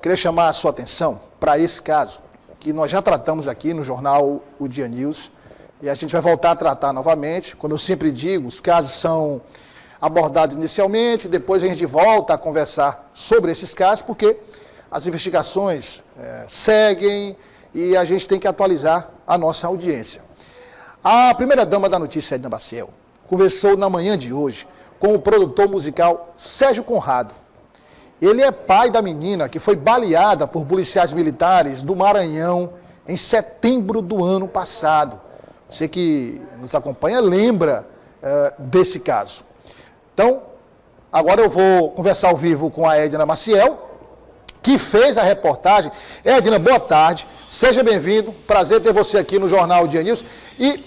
Queria chamar a sua atenção para esse caso, que nós já tratamos aqui no jornal O Dia News, e a gente vai voltar a tratar novamente. Como eu sempre digo, os casos são abordados inicialmente, depois a gente volta a conversar sobre esses casos, porque as investigações seguem e a gente tem que atualizar a nossa audiência. A primeira-dama da notícia, Edna Maciel, conversou na manhã de hoje com o produtor musical Sérgio Conrado. Ele é pai da menina que foi baleada por policiais militares do Maranhão em setembro do ano passado. Você que nos acompanha lembra desse caso. Então, agora eu vou conversar ao vivo com a Edna Maciel, que fez a reportagem. Edna, boa tarde, seja bem-vindo, prazer ter você aqui no Jornal Dia News. E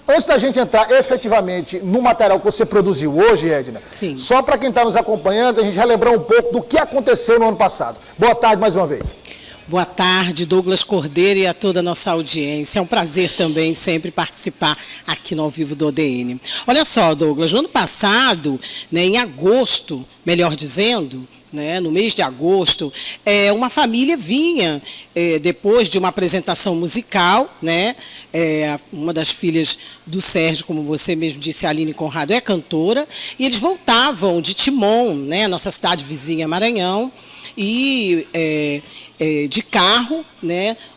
antes da gente entrar efetivamente no material que você produziu hoje, Edna, sim, só para quem está nos acompanhando, a gente relembrar um pouco do que aconteceu no ano passado. Boa tarde mais uma vez. Boa tarde, Douglas Cordeiro, e a toda a nossa audiência. É um prazer também sempre participar aqui no Ao Vivo do ODN. Olha só, Douglas, no ano passado, em agosto, melhor dizendo, no mês de agosto, uma família vinha, depois de uma apresentação musical, uma das filhas do Sérgio, como você mesmo disse, a Aline Conrado, é cantora, e eles voltavam de Timon, nossa cidade vizinha, Maranhão, e de carro,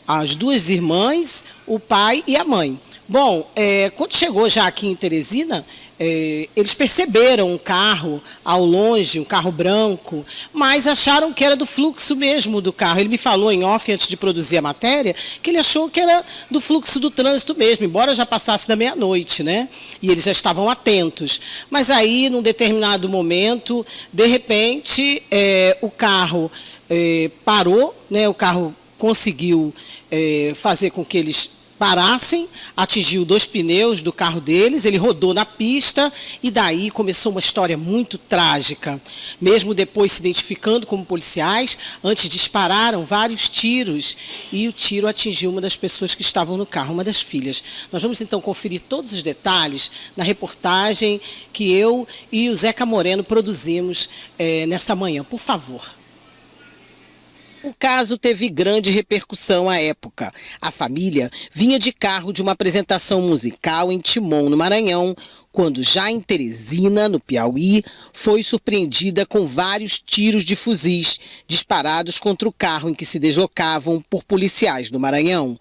as duas irmãs, o pai e a mãe. Bom, quando chegou já aqui em Teresina, eles perceberam um carro ao longe, um carro branco, mas acharam que era do fluxo mesmo do carro. Ele me falou em off, antes de produzir a matéria, que ele achou que era do fluxo do trânsito mesmo, embora já passasse da meia-noite, E eles já estavam atentos. Mas aí, num determinado momento, de repente, o carro parou, o carro conseguiu fazer com que eles parassem, atingiu 2 pneus do carro deles, ele rodou na pista e daí começou uma história muito trágica. Mesmo depois se identificando como policiais, antes dispararam vários tiros e o tiro atingiu uma das pessoas que estavam no carro, uma das filhas. Nós vamos então conferir todos os detalhes na reportagem que eu e o Zeca Moreno produzimos nessa manhã. Por favor. O caso teve grande repercussão à época. A família vinha de carro de uma apresentação musical em Timon, no Maranhão, quando já em Teresina, no Piauí, foi surpreendida com vários tiros de fuzis disparados contra o carro em que se deslocavam por policiais do Maranhão.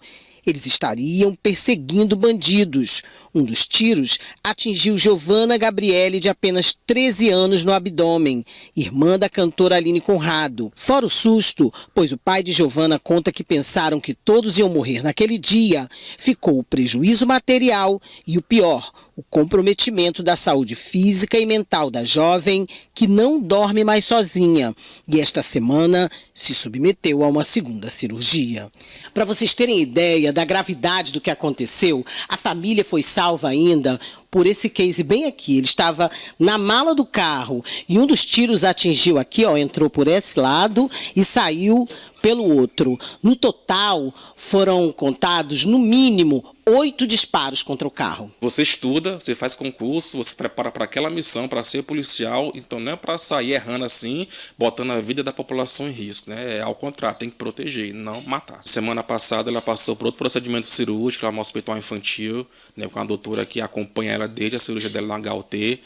Eles estariam perseguindo bandidos. Um dos tiros atingiu Giovana Gabriele, de apenas 13 anos, no abdômen, irmã da cantora Aline Conrado. Fora o susto, pois o pai de Giovana conta que pensaram que todos iam morrer naquele dia, ficou o prejuízo material e o pior, o comprometimento da saúde física e mental da jovem, que não dorme mais sozinha, e esta semana se submeteu a uma segunda cirurgia. Para vocês terem ideia da gravidade do que aconteceu, a família foi salva ainda por esse case bem aqui. Ele estava na mala do carro e um dos tiros atingiu aqui, entrou por esse lado e saiu pelo outro. No total, foram contados, no mínimo, 8 disparos contra o carro. Você estuda, você faz concurso, você se prepara para aquela missão, para ser policial, então não é para sair errando assim, botando a vida da população em risco, Ao contrário, tem que proteger, não matar. Semana passada ela passou por outro procedimento cirúrgico lá no hospital infantil, com a doutora que acompanha ela desde a cirurgia dela na HUT,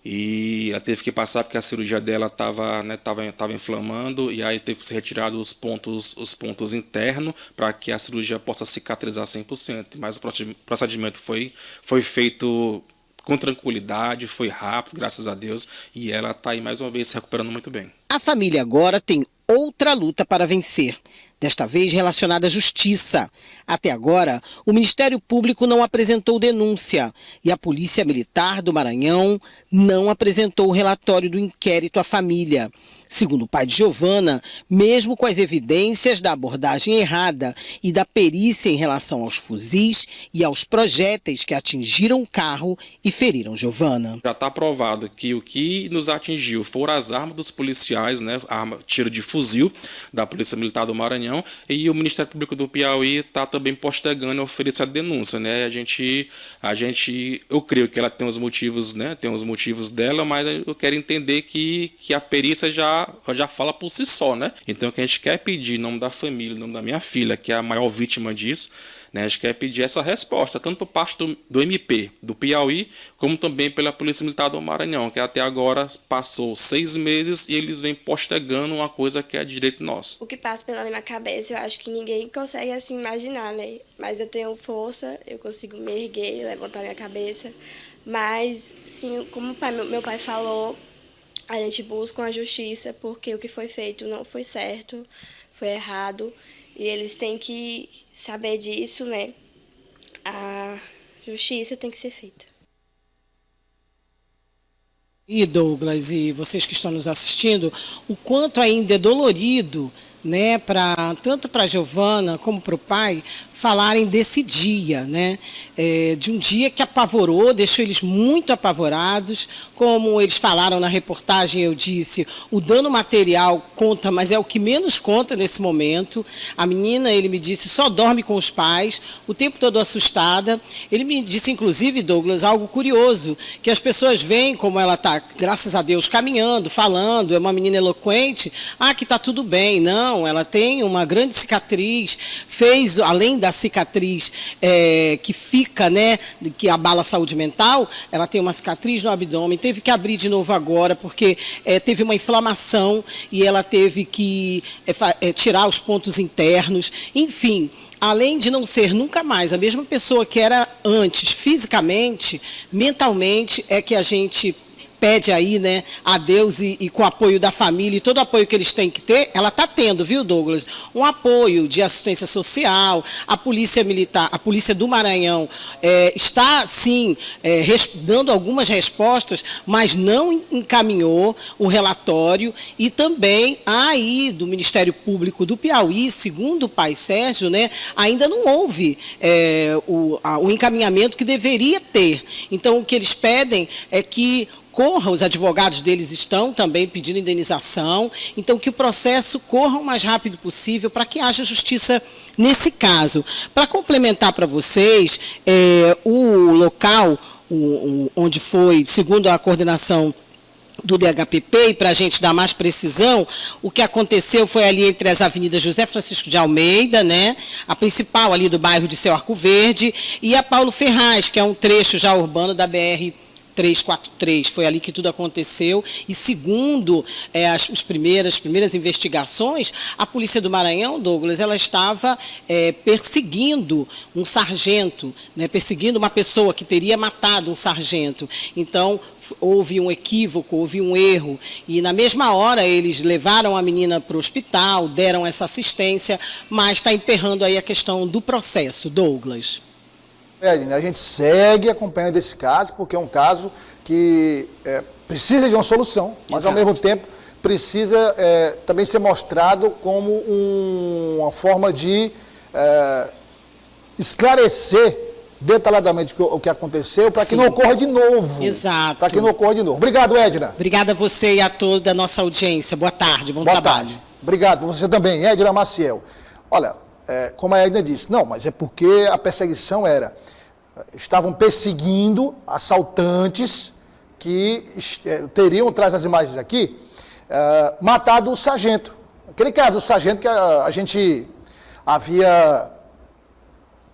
e ela teve que passar porque a cirurgia dela estava inflamando, e aí teve que ser retirado os pontos internos para que a cirurgia possa cicatrizar 100%. Mas o procedimento foi feito com tranquilidade, foi rápido, graças a Deus, e ela está aí mais uma vez se recuperando muito bem. A família agora tem outra luta para vencer, desta vez relacionada à justiça. Até agora, o Ministério Público não apresentou denúncia e a Polícia Militar do Maranhão não apresentou o relatório do inquérito à família. Segundo o pai de Giovana, mesmo com as evidências da abordagem errada e da perícia em relação aos fuzis e aos projéteis que atingiram o carro e feriram Giovana. Já está provado que o que nos atingiu foram as armas dos policiais, tiro de fuzil da Polícia Militar do Maranhão, Maranhão, e o Ministério Público do Piauí está também postergando a oferecer a denúncia, né? Eu creio que ela tem os motivos, né? Tem os motivos dela, mas eu quero entender que a perícia já fala por si só, né? Então, o que a gente quer pedir em nome da família, em nome da minha filha, que é a maior vítima disso, né? A gente quer pedir essa resposta, tanto por parte do MP do Piauí, como também pela Polícia Militar do Maranhão, que até agora passou 6 meses e eles vêm postergando uma coisa que é direito nosso. O que passa pela minha cabeça, eu acho que ninguém consegue assim imaginar, né? Mas eu tenho força, eu consigo me erguer, levantar minha cabeça. Mas, sim, como meu pai falou, a gente busca a justiça, porque o que foi feito não foi certo, foi errado. E eles têm que saber disso, né? A justiça tem que ser feita. E Douglas, e vocês que estão nos assistindo, o quanto ainda é dolorido, né, tanto para a Giovana como para o pai, falarem desse dia, né, de um dia que apavorou, deixou eles muito apavorados, como eles falaram na reportagem, eu disse, o dano material conta, mas é o que menos conta nesse momento. A menina, ele me disse, só dorme com os pais, o tempo todo assustada. Ele me disse, inclusive, Douglas, algo curioso, que as pessoas veem como ela está, graças a Deus, caminhando, falando, é uma menina eloquente, que está tudo bem. Não, ela tem uma grande cicatriz, fez, além da cicatriz que fica, né, que abala a saúde mental, ela tem uma cicatriz no abdômen, teve que abrir de novo agora, porque teve uma inflamação e ela teve que tirar os pontos internos, enfim. Além de não ser nunca mais a mesma pessoa que era antes, fisicamente, mentalmente, é que a gente pede aí, né, a Deus e com o apoio da família e todo o apoio que eles têm que ter, ela está tendo, viu, Douglas? Um apoio de assistência social, a Polícia Militar, a Polícia do Maranhão está, sim, dando algumas respostas, mas não encaminhou o relatório, e também aí do Ministério Público do Piauí, segundo o pai Sérgio, né, ainda não houve o encaminhamento que deveria ter. Então, o que eles pedem é que os advogados deles estão também pedindo indenização, então que o processo corra o mais rápido possível para que haja justiça nesse caso. Para complementar para vocês, o local onde foi, segundo a coordenação do DHPP, e para a gente dar mais precisão, o que aconteceu foi ali entre as avenidas José Francisco de Almeida, né, a principal ali do bairro de Seu Arco Verde, e a Paulo Ferraz, que é um trecho já urbano da BR 343, foi ali que tudo aconteceu, e segundo as primeiras investigações, a Polícia do Maranhão, Douglas, ela estava perseguindo um sargento, né, perseguindo uma pessoa que teria matado um sargento. Então, houve um equívoco, houve um erro, e na mesma hora eles levaram a menina para o hospital, deram essa assistência, mas está emperrando aí a questão do processo, Douglas. A gente segue acompanhando esse caso, porque é um caso que precisa de uma solução, mas Exato. Ao mesmo tempo precisa também ser mostrado como uma forma de esclarecer detalhadamente o que aconteceu, para que não ocorra de novo. Exato. Para que não ocorra de novo. Obrigado, Edna. Obrigada a você e a toda a nossa audiência. Boa tarde, bom trabalho. Boa tarde. Obrigado, você também, Edna Maciel. Olha, como a Edna disse, não, mas é porque a perseguição estavam perseguindo assaltantes que teriam, traz as imagens aqui, matado o sargento. Aquele caso, o sargento que a gente havia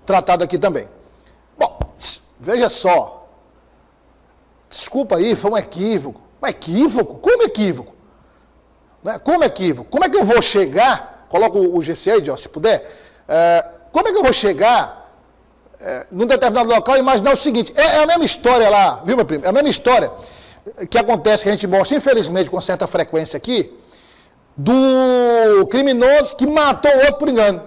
tratado aqui também. Bom, veja só, desculpa aí, foi um equívoco. Um equívoco? Como equívoco? Como equívoco? Como é que eu vou chegar, coloca o GC aí, se puder, como é que eu vou chegar num determinado local e imaginar o seguinte, é a mesma história lá, viu, meu primo? É a mesma história que acontece, que a gente mostra, infelizmente, com certa frequência aqui, do criminoso que matou o outro por engano.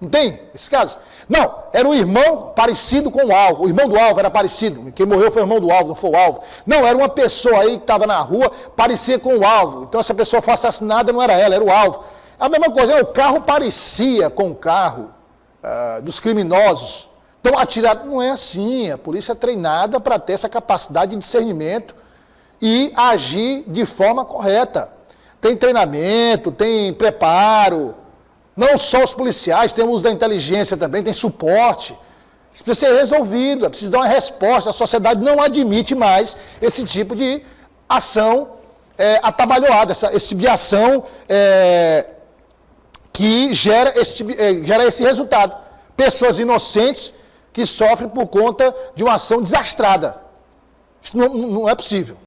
Não tem esse caso? Não, era um irmão parecido com o alvo, o irmão do alvo era parecido, quem morreu foi o irmão do alvo, não foi o alvo. Não, era uma pessoa aí que estava na rua, parecia com o alvo, então essa pessoa foi assassinada, não era ela, era o alvo. A mesma coisa, o carro parecia com o carro dos criminosos. Então, atirar não é assim. A polícia é treinada para ter essa capacidade de discernimento e agir de forma correta. Tem treinamento, tem preparo. Não só os policiais, temos da inteligência também, tem suporte. Isso precisa ser resolvido, é preciso dar uma resposta. A sociedade não admite mais esse tipo de ação atabalhoada, esse tipo de ação que gera esse resultado. Pessoas inocentes que sofrem por conta de uma ação desastrada. Isso não é possível.